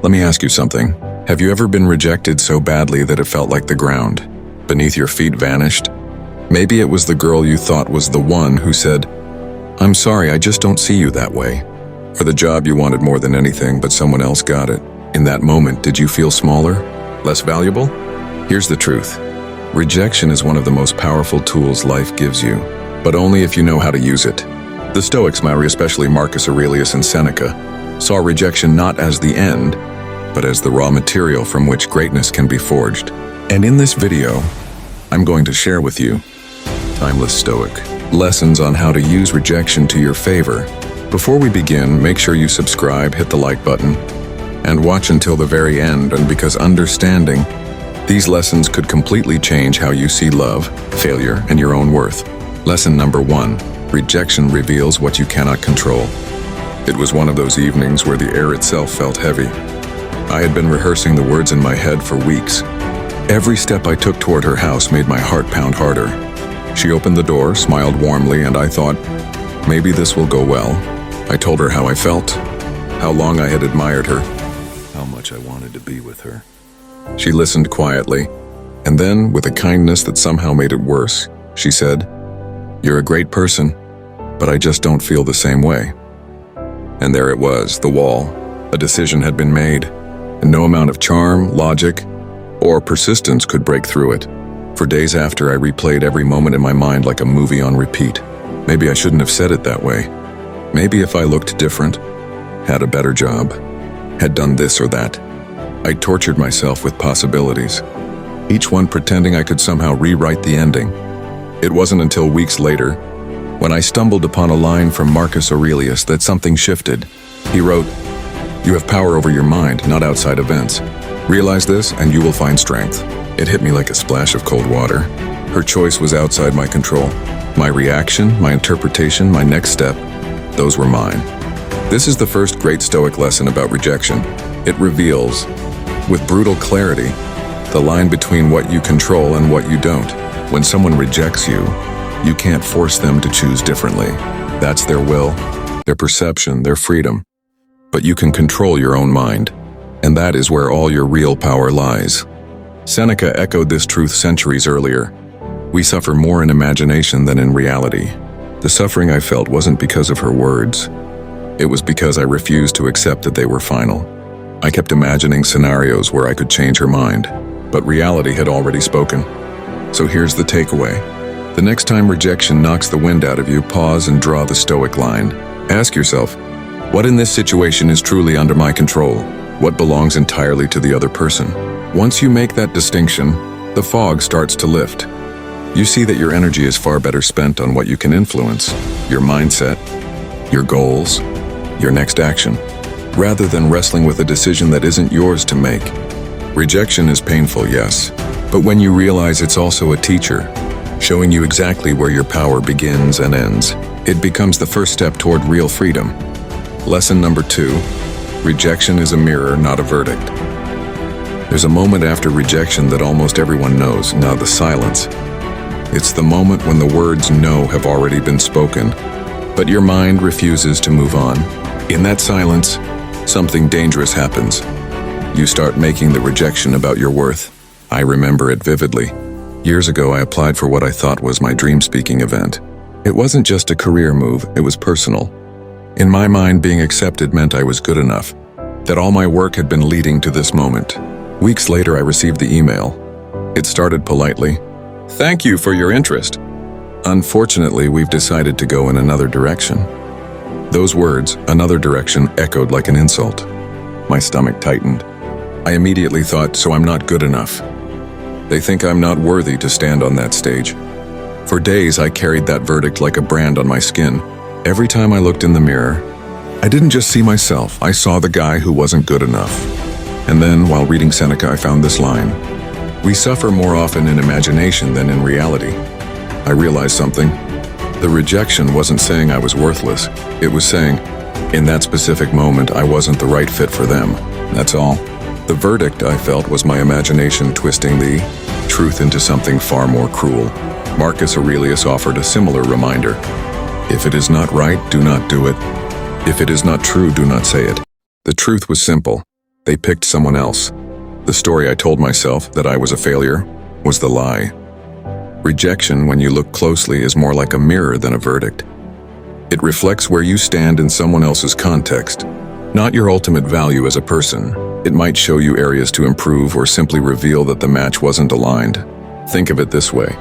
Let me ask you something. Have you ever been rejected so badly that it felt like the ground beneath your feet vanished? Maybe it was the girl you thought was the one who said, "I'm sorry, I just don't see you that way." Or the job you wanted more than anything, but someone else got it. In that moment, did you feel smaller? Less valuable? Here's the truth. Rejection is one of the most powerful tools life gives you, but only if you know how to use it. The Stoics, especially Marcus Aurelius and Seneca, saw rejection not as the end, but as the raw material from which greatness can be forged. And in this video, I'm going to share with you timeless Stoic lessons on how to use rejection to your favor. Before we begin, make sure you subscribe, hit the like button, and watch until the very end, and because understanding these lessons could completely change how you see love, failure, and your own worth. Lesson number 1, rejection reveals what you cannot control. It was one of those evenings where the air itself felt heavy. I had been rehearsing the words in my head for weeks. Every step I took toward her house made my heart pound harder. She opened the door, smiled warmly, and I thought, maybe this will go well. I told her how I felt, how long I had admired her, how much I wanted to be with her. She listened quietly, and then, with a kindness that somehow made it worse, she said, "You're a great person, but I just don't feel the same way." And there it was, the wall. A decision had been made, and no amount of charm, logic, or persistence could break through it. For days after, I replayed every moment in my mind like a movie on repeat. Maybe I shouldn't have said it that way. Maybe if I looked different, had a better job, had done this or that. I tortured myself with possibilities, each one pretending I could somehow rewrite the ending. It wasn't until weeks later, when I stumbled upon a line from Marcus Aurelius, that something shifted. He wrote, "You have power over your mind, not outside events. Realize this and you will find strength." It hit me like a splash of cold water. Her choice was outside my control. My reaction, my interpretation, my next step, those were mine. This is the first great Stoic lesson about rejection. It reveals, with brutal clarity, the line between what you control and what you don't. When someone rejects you, you can't force them to choose differently. That's their will, their perception, their freedom. But you can control your own mind, and that is where all your real power lies. Seneca echoed this truth centuries earlier. We suffer more in imagination than in reality. The suffering I felt wasn't because of her words. It was because I refused to accept that they were final. I kept imagining scenarios where I could change her mind, but reality had already spoken. So here's the takeaway. The next time rejection knocks the wind out of you, pause and draw the Stoic line. Ask yourself, what in this situation is truly under my control? What belongs entirely to the other person? Once you make that distinction, the fog starts to lift. You see that your energy is far better spent on what you can influence, your mindset, your goals, your next action, rather than wrestling with a decision that isn't yours to make. Rejection is painful, yes, but when you realize it's also a teacher, showing you exactly where your power begins and ends, it becomes the first step toward real freedom. Lesson number 2, rejection is a mirror, not a verdict. There's a moment after rejection that almost everyone knows, now the silence. It's the moment when the words no have already been spoken, but your mind refuses to move on. In that silence, something dangerous happens. You start making the rejection about your worth. I remember it vividly. Years ago, I applied for what I thought was my dream speaking event. It wasn't just a career move, it was personal. In my mind, being accepted meant I was good enough, that all my work had been leading to this moment. Weeks later, I received the email. It started politely. "Thank you for your interest. Unfortunately, we've decided to go in another direction." Those words, another direction, echoed like an insult. My stomach tightened. I immediately thought, so I'm not good enough. They think I'm not worthy to stand on that stage. For days, I carried that verdict like a brand on my skin. Every time I looked in the mirror, I didn't just see myself, I saw the guy who wasn't good enough. And then, while reading Seneca, I found this line. We suffer more often in imagination than in reality. I realized something. The rejection wasn't saying I was worthless. It was saying, in that specific moment, I wasn't the right fit for them. That's all. The verdict, I felt, was my imagination twisting the truth into something far more cruel. Marcus Aurelius offered a similar reminder. If it is not right, do not do it. If it is not true, do not say it. The truth was simple. They picked someone else. The story I told myself that I was a failure was the lie. Rejection, when you look closely, is more like a mirror than a verdict. It reflects where you stand in someone else's context, not your ultimate value as a person. It might show you areas to improve or simply reveal that the match wasn't aligned. Think of it this way.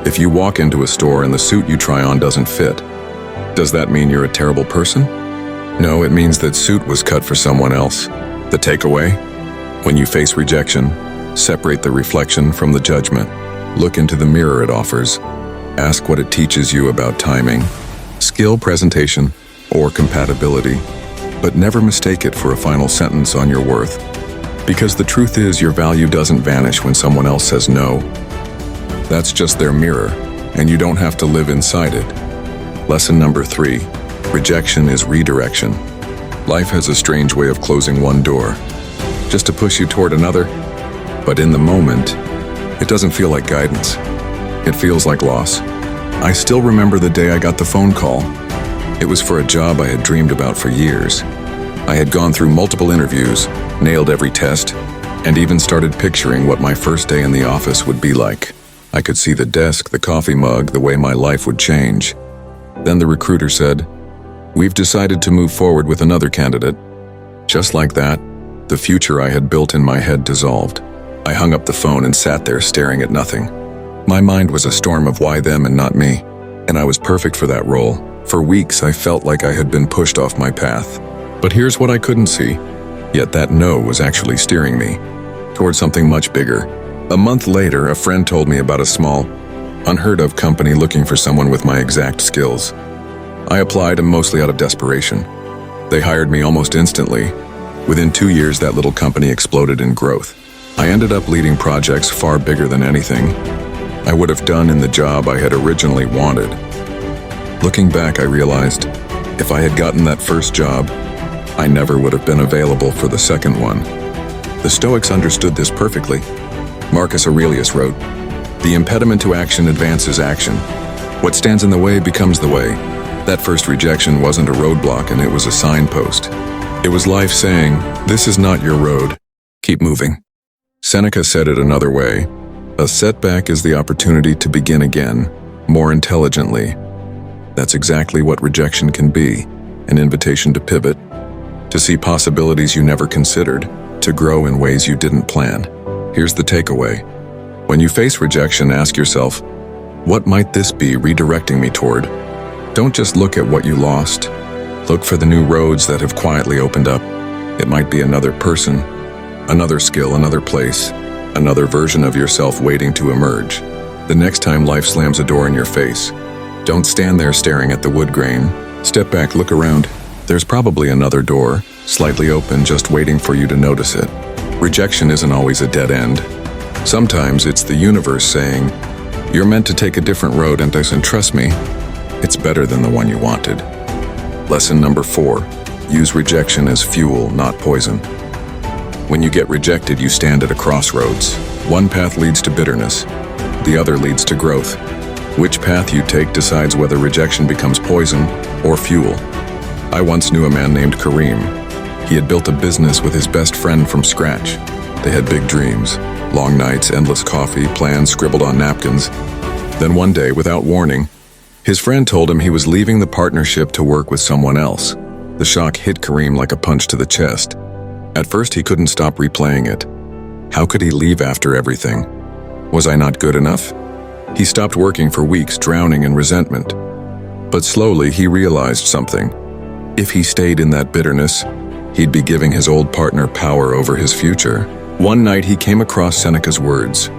If you walk into a store and the suit you try on doesn't fit, does that mean you're a terrible person? No, it means that suit was cut for someone else. The takeaway? When you face rejection, separate the reflection from the judgment. Look into the mirror it offers. Ask what it teaches you about timing, skill, presentation, or compatibility. But never mistake it for a final sentence on your worth. Because the truth is, your value doesn't vanish when someone else says no. That's just their mirror, and you don't have to live inside it. Lesson number 3, rejection is redirection. Life has a strange way of closing one door, just to push you toward another. But in the moment, it doesn't feel like guidance. It feels like loss. I still remember the day I got the phone call. It was for a job I had dreamed about for years. I had gone through multiple interviews, nailed every test, and even started picturing what my first day in the office would be like. I could see the desk, the coffee mug, the way my life would change. Then the recruiter said, "We've decided to move forward with another candidate." Just like that, the future I had built in my head dissolved. I hung up the phone and sat there staring at nothing. My mind was a storm of why them and not me, and I was perfect for that role. For weeks, I felt like I had been pushed off my path. But here's what I couldn't see. Yet that no was actually steering me toward something much bigger. A month later, a friend told me about a small, unheard-of company looking for someone with my exact skills. I applied, and mostly out of desperation. They hired me almost instantly. Within 2 years, that little company exploded in growth. I ended up leading projects far bigger than anything I would have done in the job I had originally wanted. Looking back, I realized, if I had gotten that first job, I never would have been available for the second one. The Stoics understood this perfectly. Marcus Aurelius wrote, "The impediment to action advances action. What stands in the way becomes the way." That first rejection wasn't a roadblock, and it was a signpost. It was life saying, "This is not your road. Keep moving." Seneca said it another way, "A setback is the opportunity to begin again, more intelligently." That's exactly what rejection can be, an invitation to pivot, to see possibilities you never considered, to grow in ways you didn't plan. Here's the takeaway. When you face rejection, ask yourself, what might this be redirecting me toward? Don't just look at what you lost. Look for the new roads that have quietly opened up. It might be another person, another skill, another place, another version of yourself waiting to emerge. The next time life slams a door in your face, don't stand there staring at the wood grain. Step back, look around. There's probably another door, slightly open, just waiting for you to notice it. Rejection isn't always a dead end. Sometimes it's the universe saying, "You're meant to take a different road, and trust me, it's better than the one you wanted." Lesson number 4, use rejection as fuel, not poison. When you get rejected, you stand at a crossroads. One path leads to bitterness, the other leads to growth. Which path you take decides whether rejection becomes poison or fuel. I once knew a man named Kareem. He had built a business with his best friend from scratch. They had big dreams, long nights, endless coffee, plans scribbled on napkins. Then one day, without warning, his friend told him he was leaving the partnership to work with someone else. The shock hit Kareem like a punch to the chest. At first, he couldn't stop replaying it. How could he leave after everything? Was I not good enough? He stopped working for weeks, drowning in resentment. But slowly, he realized something. If he stayed in that bitterness, he'd be giving his old partner power over his future. One night, he came across Seneca's words,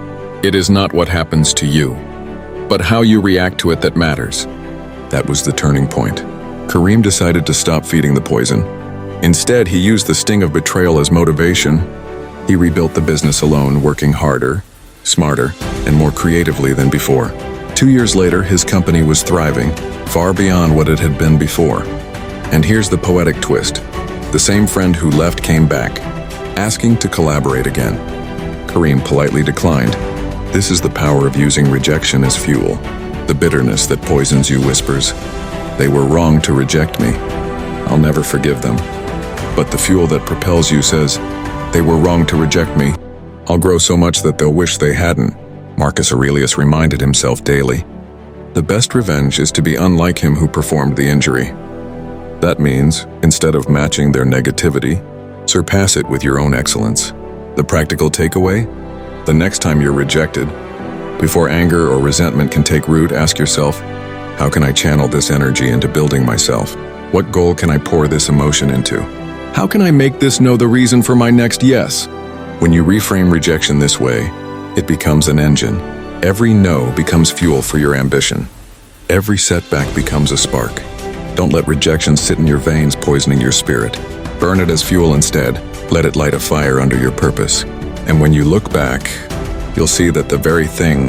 "It is not what happens to you, but how you react to it that matters." That was the turning point. Kareem decided to stop feeding the poison. Instead, he used the sting of betrayal as motivation. He rebuilt the business alone, working harder, smarter, and more creatively than before. 2 years later, his company was thriving, far beyond what it had been before. And here's the poetic twist. The same friend who left came back, asking to collaborate again. Kareem politely declined. This is the power of using rejection as fuel. The bitterness that poisons you whispers, "They were wrong to reject me. I'll never forgive them." But the fuel that propels you says, They were wrong to reject me. I'll grow so much that they'll wish they hadn't, Marcus Aurelius reminded himself daily. The best revenge is to be unlike him who performed the injury. That means, instead of matching their negativity, surpass it with your own excellence. The practical takeaway? The next time you're rejected, before anger or resentment can take root, ask yourself, how can I channel this energy into building myself? What goal can I pour this emotion into? How can I make this no the reason for my next yes? When you reframe rejection this way, it becomes an engine. Every no becomes fuel for your ambition. Every setback becomes a spark. Don't let rejection sit in your veins, poisoning your spirit. Burn it as fuel instead. Let it light a fire under your purpose. And when you look back, you'll see that the very thing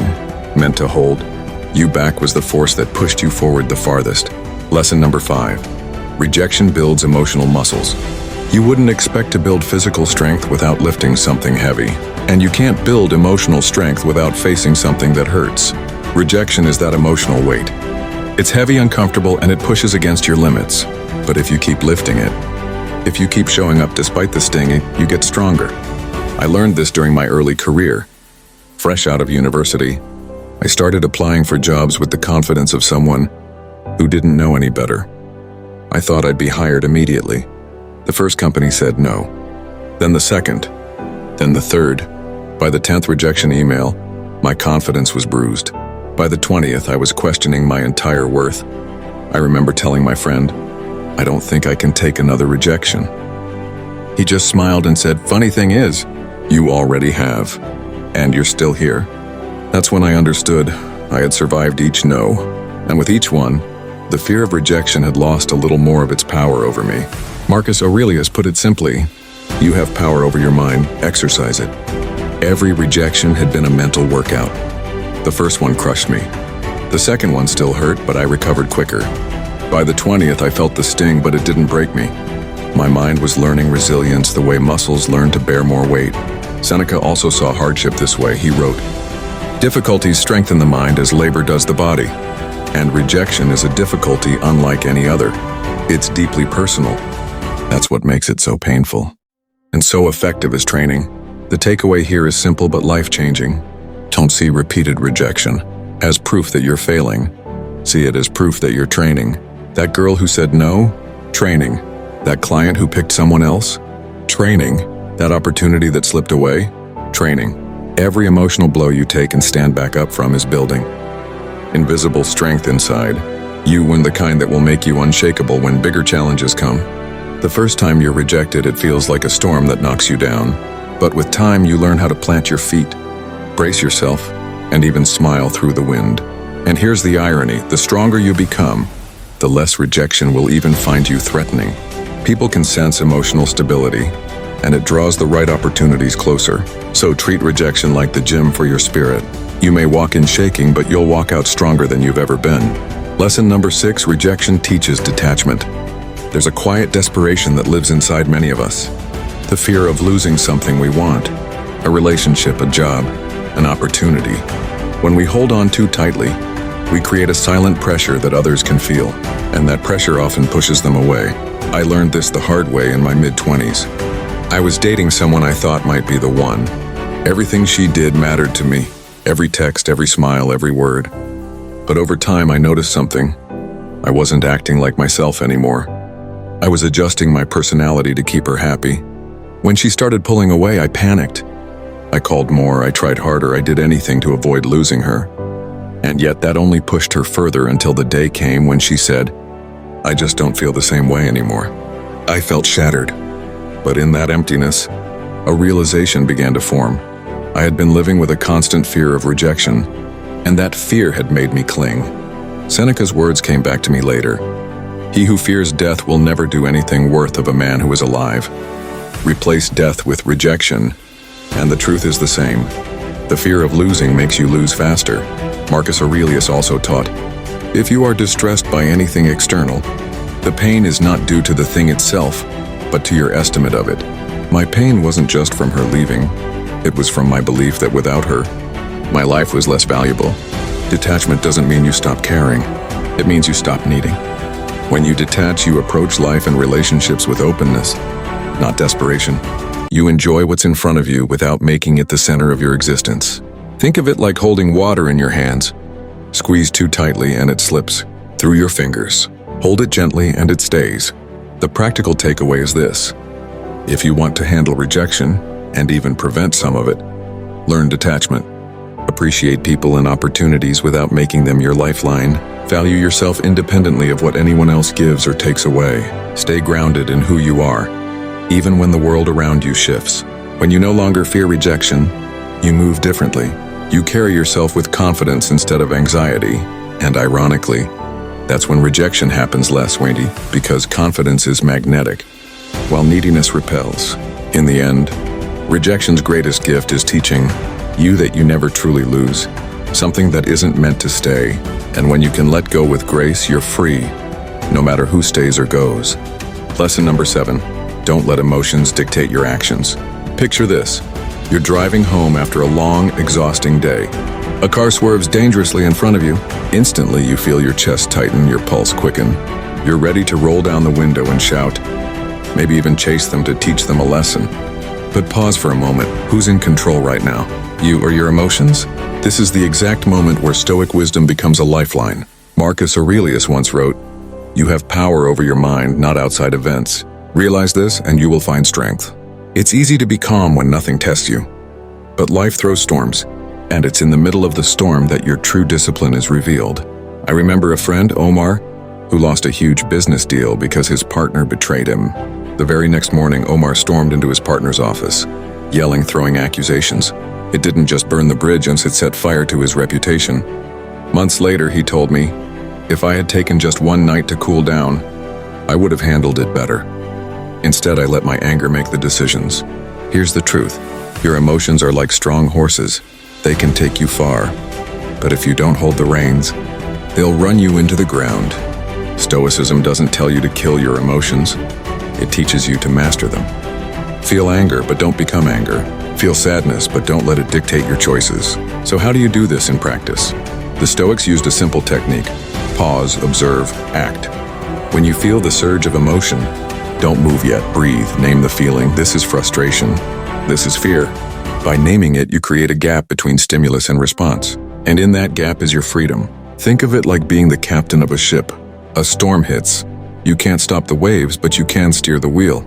meant to hold you back was the force that pushed you forward the farthest. Lesson number 5. Rejection builds emotional muscles. You wouldn't expect to build physical strength without lifting something heavy. And you can't build emotional strength without facing something that hurts. Rejection is that emotional weight. It's heavy, uncomfortable, and it pushes against your limits. But if you keep lifting it, if you keep showing up despite the sting, you get stronger. I learned this during my early career. Fresh out of university, I started applying for jobs with the confidence of someone who didn't know any better. I thought I'd be hired immediately. The first company said no. Then the second. Then the third. By the 10th rejection email, my confidence was bruised. By the 20th, I was questioning my entire worth. I remember telling my friend, I don't think I can take another rejection. He just smiled and said, funny thing is, you already have, and you're still here. That's when I understood I had survived each no, and with each one, the fear of rejection had lost a little more of its power over me. Marcus Aurelius put it simply, you have power over your mind, exercise it. Every rejection had been a mental workout. The first one crushed me. The second one still hurt, but I recovered quicker. By the 20th, I felt the sting, but it didn't break me. My mind was learning resilience the way muscles learn to bear more weight. Seneca also saw hardship this way. He wrote, difficulties strengthen the mind as labor does the body, and rejection is a difficulty unlike any other. It's deeply personal. That's what makes it so painful and so effective as training. The takeaway here is simple but life-changing. Don't see repeated rejection as proof that you're failing. See it as proof that you're training. That girl who said no? Training. That client who picked someone else? Training. That opportunity that slipped away? Training. Every emotional blow you take and stand back up from is building. Invisible strength inside. You win the kind that will make you unshakable when bigger challenges come. The first time you're rejected, it feels like a storm that knocks you down. But with time, you learn how to plant your feet, brace yourself, and even smile through the wind. And here's the irony, the stronger you become, the less rejection will even find you threatening. People can sense emotional stability, and it draws the right opportunities closer. So treat rejection like the gym for your spirit. You may walk in shaking, but you'll walk out stronger than you've ever been. Lesson number 6, rejection teaches detachment. There's a quiet desperation that lives inside many of us. The fear of losing something we want, a relationship, a job, an opportunity. When we hold on too tightly, we create a silent pressure that others can feel, and that pressure often pushes them away. I learned this the hard way in my mid-20s. I was dating someone I thought might be the one. Everything she did mattered to me. Every text, every smile, every word. But over time, I noticed something. I wasn't acting like myself anymore. I was adjusting my personality to keep her happy. When she started pulling away, I panicked. I called more, I tried harder, I did anything to avoid losing her. And yet that only pushed her further until the day came when she said, I just don't feel the same way anymore. I felt shattered. But in that emptiness, a realization began to form. I had been living with a constant fear of rejection, and that fear had made me cling. Seneca's words came back to me later. He who fears death will never do anything worth of a man who is alive. Replace death with rejection, and the truth is the same. The fear of losing makes you lose faster. Marcus Aurelius also taught, if you are distressed by anything external, the pain is not due to the thing itself, but to your estimate of it. My pain wasn't just from her leaving. It was from my belief that without her, my life was less valuable. Detachment doesn't mean you stop caring. It means you stop needing. When you detach, you approach life and relationships with openness, not desperation. You enjoy what's in front of you without making it the center of your existence. Think of it like holding water in your hands. Squeeze too tightly and it slips through your fingers. Hold it gently and it stays. The practical takeaway is this. If you want to handle rejection, and even prevent some of it, learn detachment. Appreciate people and opportunities without making them your lifeline. Value yourself independently of what anyone else gives or takes away. Stay grounded in who you are, even when the world around you shifts. When you no longer fear rejection, you move differently. You carry yourself with confidence instead of anxiety. And ironically, that's when rejection happens less, Wendy, because confidence is magnetic, while neediness repels. In the end, rejection's greatest gift is teaching you that you never truly lose, something that isn't meant to stay. And when you can let go with grace, you're free, no matter who stays or goes. Lesson number 7, don't let emotions dictate your actions. Picture this. You're driving home after a long, exhausting day. A car swerves dangerously in front of you. Instantly, you feel your chest tighten, your pulse quicken. You're ready to roll down the window and shout, maybe even chase them to teach them a lesson. But pause for a moment. Who's in control right now? You or your emotions? This is the exact moment where Stoic wisdom becomes a lifeline. Marcus Aurelius once wrote, "You have power over your mind, not outside events. Realize this and you will find strength." It's easy to be calm when nothing tests you. But life throws storms, and it's in the middle of the storm that your true discipline is revealed. I remember a friend, Omar, who lost a huge business deal because his partner betrayed him. The very next morning, Omar stormed into his partner's office, yelling, throwing accusations. It didn't just burn the bridge, it set fire to his reputation. Months later, he told me, if I had taken just one night to cool down, I would have handled it better. Instead, I let my anger make the decisions. Here's the truth. Your emotions are like strong horses. They can take you far. But if you don't hold the reins, they'll run you into the ground. Stoicism doesn't tell you to kill your emotions. It teaches you to master them. Feel anger, but don't become anger. Feel sadness, but don't let it dictate your choices. So how do you do this in practice? The Stoics used a simple technique. Pause, observe, act. When you feel the surge of emotion, don't move yet, breathe, name the feeling. This is frustration. This is fear. By naming it, you create a gap between stimulus and response. And in that gap is your freedom. Think of it like being the captain of a ship. A storm hits. You can't stop the waves, but you can steer the wheel.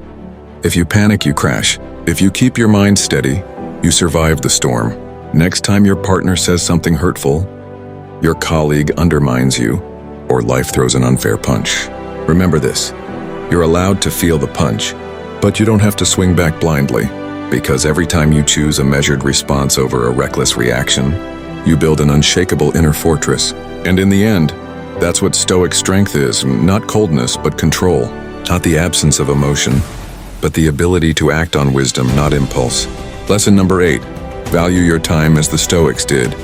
If you panic, you crash. If you keep your mind steady, you survive the storm. Next time your partner says something hurtful, your colleague undermines you, or life throws an unfair punch, remember this. You're allowed to feel the punch, but you don't have to swing back blindly, because every time you choose a measured response over a reckless reaction, you build an unshakable inner fortress. And in the end, that's what Stoic strength is, not coldness, but control. Not the absence of emotion, but the ability to act on wisdom, not impulse. Lesson number 8, value your time as the Stoics did.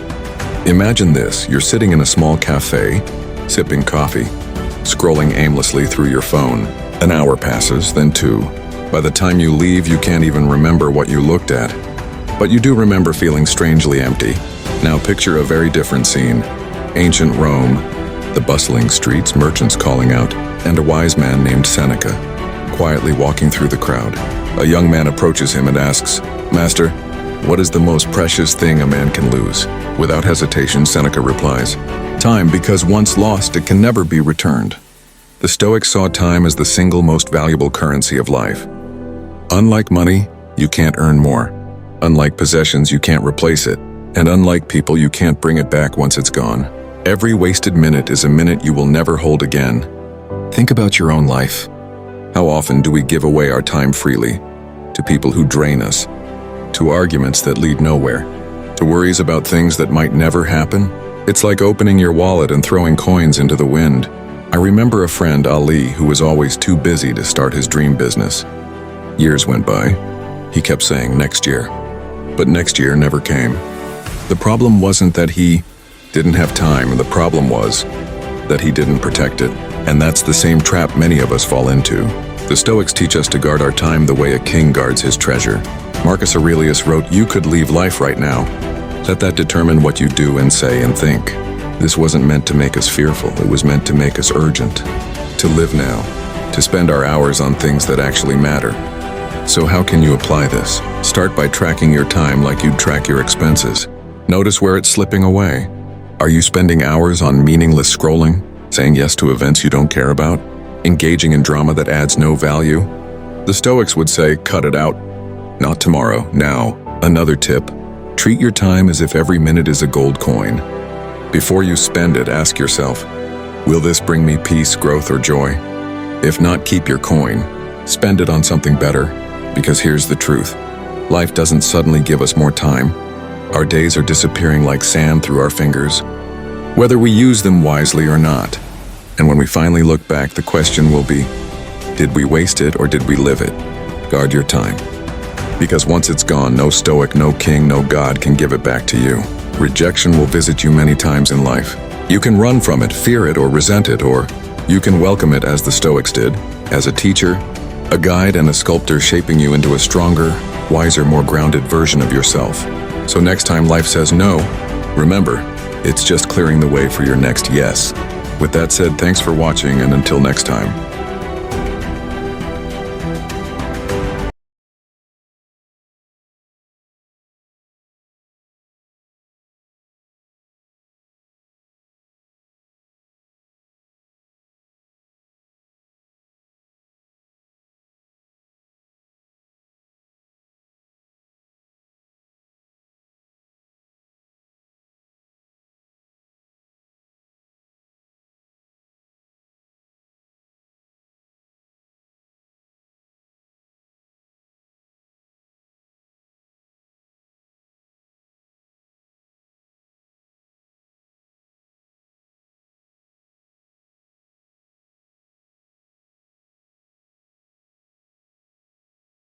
Imagine this, you're sitting in a small cafe, sipping coffee, scrolling aimlessly through your phone. An hour passes, then 2. By the time you leave, you can't even remember what you looked at. But you do remember feeling strangely empty. Now picture a very different scene. Ancient Rome, the bustling streets, merchants calling out, and a wise man named Seneca, quietly walking through the crowd. A young man approaches him and asks, "Master, what is the most precious thing a man can lose?" Without hesitation, Seneca replies, "Time, because once lost, it can never be returned." The Stoics saw time as the single most valuable currency of life. Unlike money, you can't earn more. Unlike possessions, you can't replace it. And unlike people, you can't bring it back once it's gone. Every wasted minute is a minute you will never hold again. Think about your own life. How often do we give away our time freely? To people who drain us, to arguments that lead nowhere, to worries about things that might never happen? It's like opening your wallet and throwing coins into the wind. I remember a friend, Ali, who was always too busy to start his dream business. Years went by. He kept saying, next year. But next year never came. The problem wasn't that he didn't have time, the problem was that he didn't protect it. And that's the same trap many of us fall into. The Stoics teach us to guard our time the way a king guards his treasure. Marcus Aurelius wrote, "You could leave life right now. Let that determine what you do and say and think." This wasn't meant to make us fearful, it was meant to make us urgent. To live now, to spend our hours on things that actually matter. So how can you apply this? Start by tracking your time like you'd track your expenses. Notice where it's slipping away. Are you spending hours on meaningless scrolling, saying yes to events you don't care about, engaging in drama that adds no value? The Stoics would say, cut it out. Not tomorrow, now. Another tip, treat your time as if every minute is a gold coin. Before you spend it, ask yourself, will this bring me peace, growth, or joy? If not, keep your coin. Spend it on something better, because here's the truth. Life doesn't suddenly give us more time. Our days are disappearing like sand through our fingers, whether we use them wisely or not. And when we finally look back, the question will be, did we waste it or did we live it? Guard your time. Because once it's gone, no Stoic, no king, no God can give it back to you. Rejection will visit you many times in life. You can run from it, fear it, or resent it, or you can welcome it as the Stoics did, as a teacher, a guide, and a sculptor shaping you into a stronger, wiser, more grounded version of yourself. So next time life says no, remember, it's just clearing the way for your next yes. With that said, thanks for watching, and until next time.